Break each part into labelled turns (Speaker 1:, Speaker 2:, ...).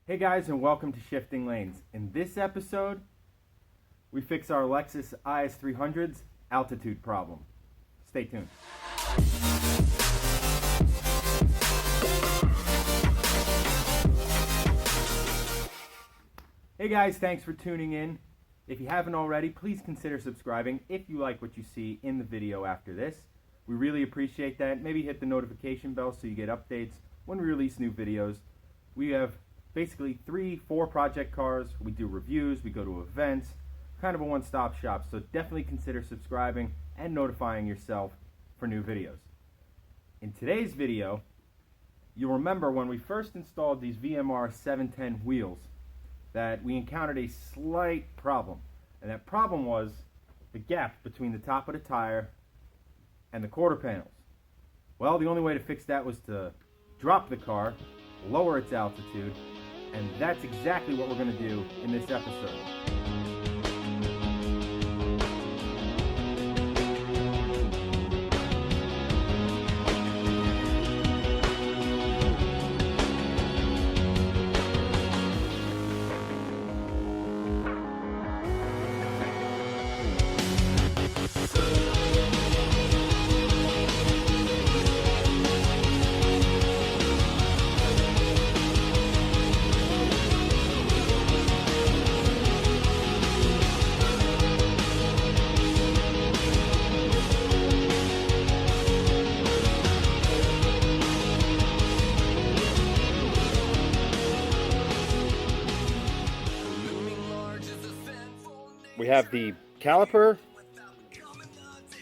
Speaker 1: Hey guys, and welcome to Shifting Lanes. In this episode, we fix our Lexus IS300's altitude problem. Stay tuned. Hey guys, thanks for tuning in. If you haven't already, please consider subscribing if you like what you see in the video after this. We really appreciate that. Maybe hit the notification bell so you get updates when we release new videos. We have basically 3-4 project cars. We do reviews, we go to events, kind of a one-stop shop. So definitely consider subscribing and notifying yourself for new videos. In today's video, you'll remember when we first installed these VMR 710 wheels that we encountered a slight problem. And that problem was the gap between the top of the tire and the quarter panels. Well, the only way to fix that was to drop the car, lower its altitude, and that's exactly what we're going to do in this episode. We have the caliper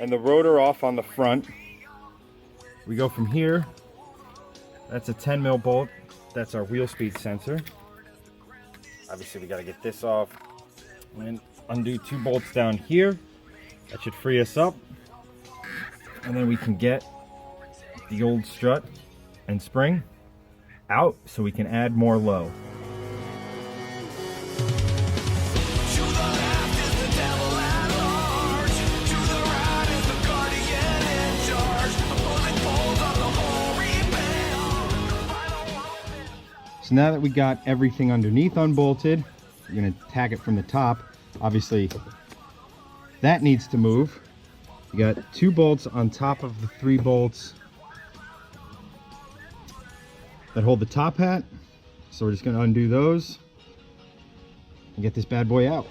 Speaker 1: and the rotor off on the front. We go from here. That's a 10 mil bolt. That's our wheel speed sensor. Obviously we got to get this off and undo 2 bolts down here. That should free us up. And then we can get the old strut and spring out so we can add more low. So now that we got everything underneath unbolted, we're going to tag it from the top. Obviously, that needs to move. You got 2 bolts on top of the 3 bolts that hold the top hat. So we're just going to undo those and get this bad boy out.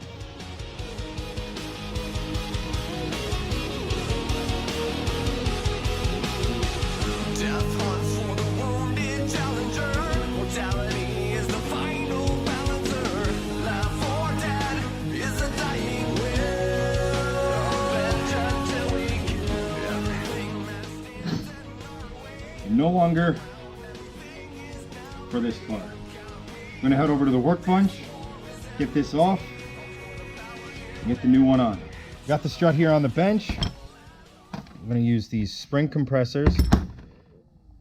Speaker 1: No longer for this car. I'm gonna head over to the workbench, get this off, and get the new one on. Got the strut here on the bench. I'm gonna use these spring compressors,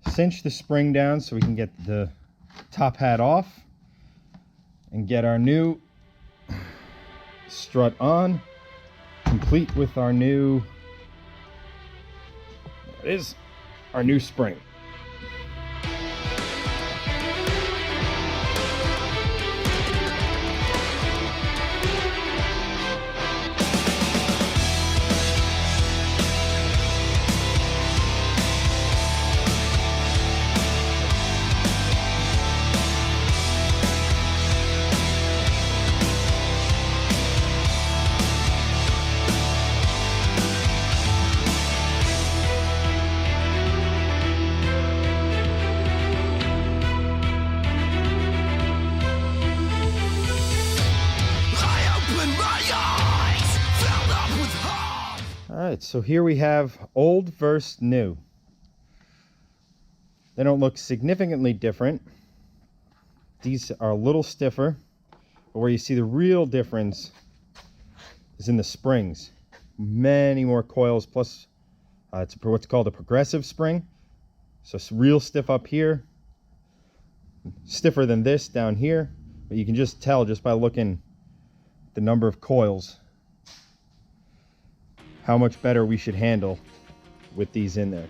Speaker 1: cinch the spring down so we can get the top hat off, and get our new strut on, complete with our new, there it is, our new spring. Alright, so here we have old versus new. They don't look significantly different. These are a little stiffer, but where you see the real difference is in the springs. Many more coils, plus it's what's called a progressive spring. So it's real stiff up here, stiffer than this down here, but you can just tell just by looking at the number of coils how much better we should handle with these in there.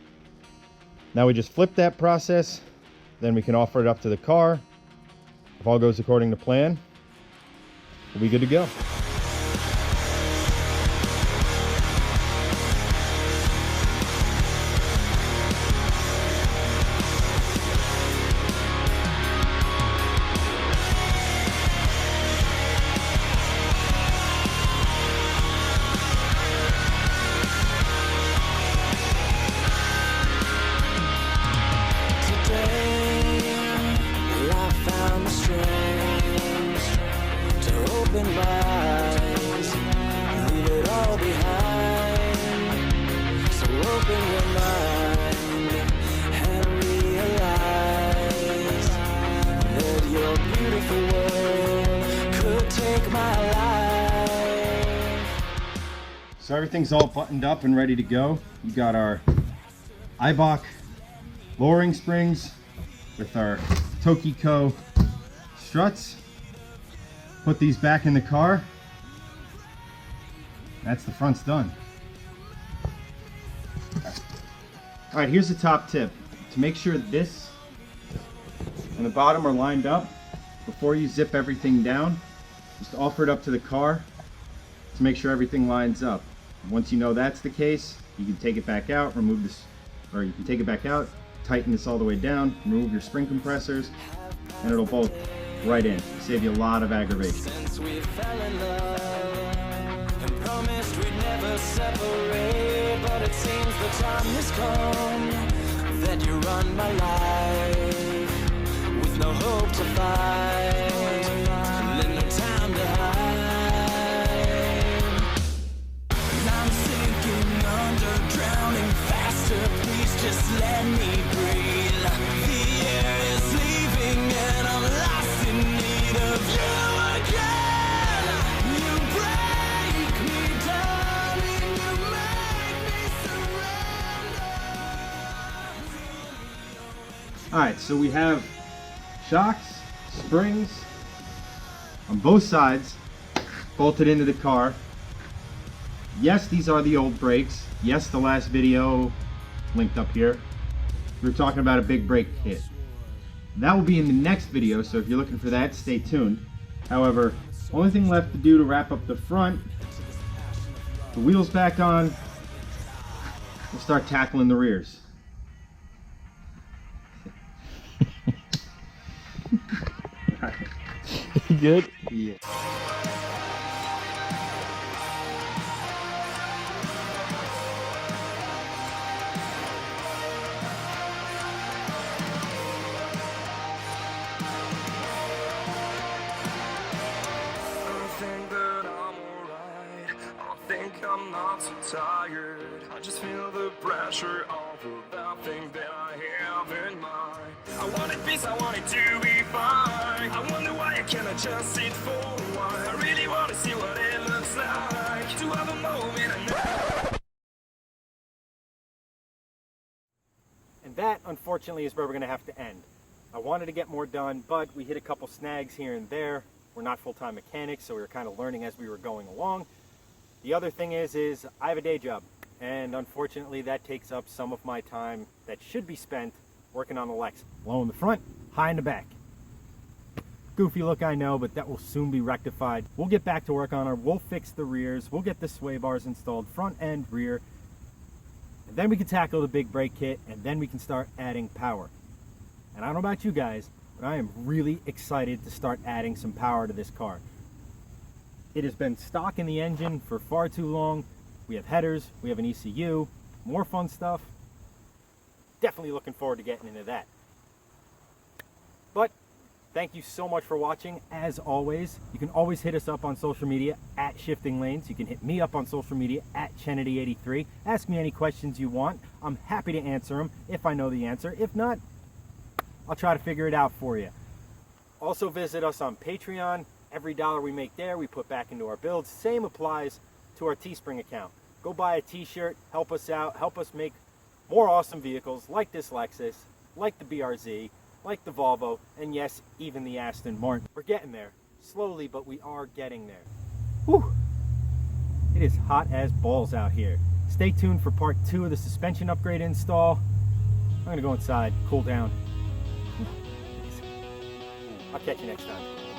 Speaker 1: Now we just flip that process, then we can offer it up to the car. If all goes according to plan, we'll be good to go. So everything's all buttoned up and ready to go. You got our Eibach lowering springs with our Tokiko struts. Put these back in the car. That's the front's done. All right, here's the top tip. To make sure this and the bottom are lined up, before you zip everything down, just offer it up to the car to make sure everything lines up. Once you know that's the case, you can take it back out, remove this, or you can take it back out, tighten this all the way down, remove your spring compressors, and it'll bolt right in. Save you a lot of aggravation. Since we fell in love and promised we'd never separate, but it seems the time has come that you run my life with no hope to fight, and no time to hide. I'm sinking under, drowning faster, please just let me breathe. The air is leaving and I'm lost in need of you again. You break me down and you make me surrender. Alright, so we have shocks, springs on both sides bolted into the car. Yes, these are the old brakes. Yes, the last video linked up here, we were talking about a big brake kit. That will be in the next video, so if you're looking for that, stay tuned. However, only thing left to do to wrap up the front, the wheels back on, we'll start tackling the rears. You good? Yeah.
Speaker 2: I'm not so tired. I just feel the pressure of that thing that I have in mind. I wanted peace, I wanted to be fine. I wonder why I cannot just sit for a while. I really want to see what it looks like to have a moment.
Speaker 1: And that, unfortunately, is where we're going to have to end. I wanted to get more done, but we hit a couple snags here and there. We're not full-time mechanics, so we were kind of learning as we were going along. The other thing is I have a day job, and unfortunately that takes up some of my time that should be spent working on the Lexus. Low in the front, high in the back. Goofy look, I know, but that will soon be rectified. We'll get back to work on her, we'll fix the rears, we'll get the sway bars installed, front and rear, and then we can tackle the big brake kit, and then we can start adding power. And I don't know about you guys, but I am really excited to start adding some power to this car. It has been stock in the engine for far too long. We have headers, we have an ECU, more fun stuff. Definitely looking forward to getting into that. But thank you so much for watching. As always, you can always hit us up on social media at Shifting Lanes. You can hit me up on social media at Kennedy83. Ask me any questions you want. I'm happy to answer them if I know the answer. If not, I'll try to figure it out for you. Also visit us on Patreon. Every dollar we make there, we put back into our builds. Same applies to our Teespring account. Go buy a t-shirt, help us out, help us make more awesome vehicles like this Lexus, like the BRZ, like the Volvo, and yes, even the Aston Martin. We're getting there. Slowly, but we are getting there. Whew! It is hot as balls out here. Stay tuned for part 2 of the suspension upgrade install. I'm gonna go inside, cool down. I'll catch you next time.